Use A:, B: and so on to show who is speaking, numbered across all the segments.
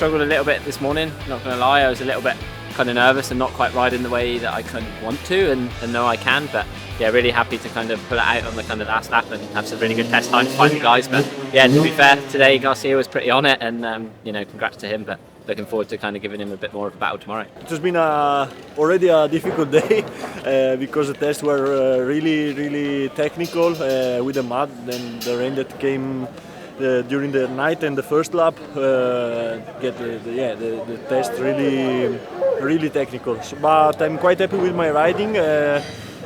A: struggled a little bit this morning, not going to lie. I was a little bit kind of nervous and not quite riding the way that I kind of want to and know I can, but yeah, really happy to kind of pull it out on the kind of last lap and have some really good test times to find the guys. But yeah, to be fair, today Garcia was pretty on it, and you know, congrats to him, but looking forward to kind of giving him a bit more of a battle tomorrow.
B: It has been already a difficult day because the tests were really technical with the mud and the rain that came during the night and the first lap. Get the test really technical. But I'm quite happy with my riding.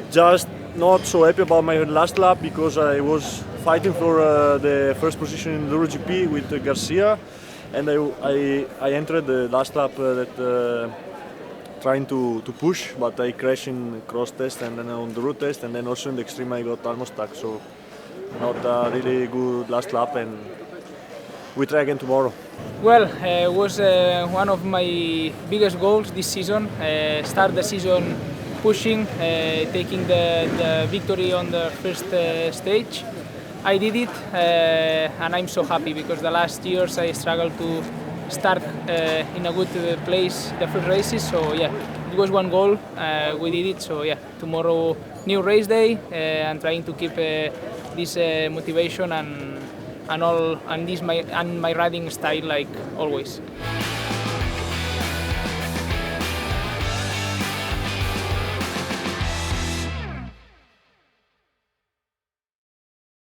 B: Just not so happy about my last lap because I was fighting for the first position in EnduroGP with Garcia. And I entered the last lap trying to push, but I crashed in cross test and then on the road test, and then also in the extreme I got almost stuck. So not a really good last lap, and we try again tomorrow.
C: Well, it was one of my biggest goals this season. Start the season pushing, taking the victory on the first stage. I did it, and I'm so happy because the last years I struggled to start in a good place the first races. So yeah, it was one goal. We did it. So yeah, tomorrow new race day, and trying to keep this motivation and my riding style like always.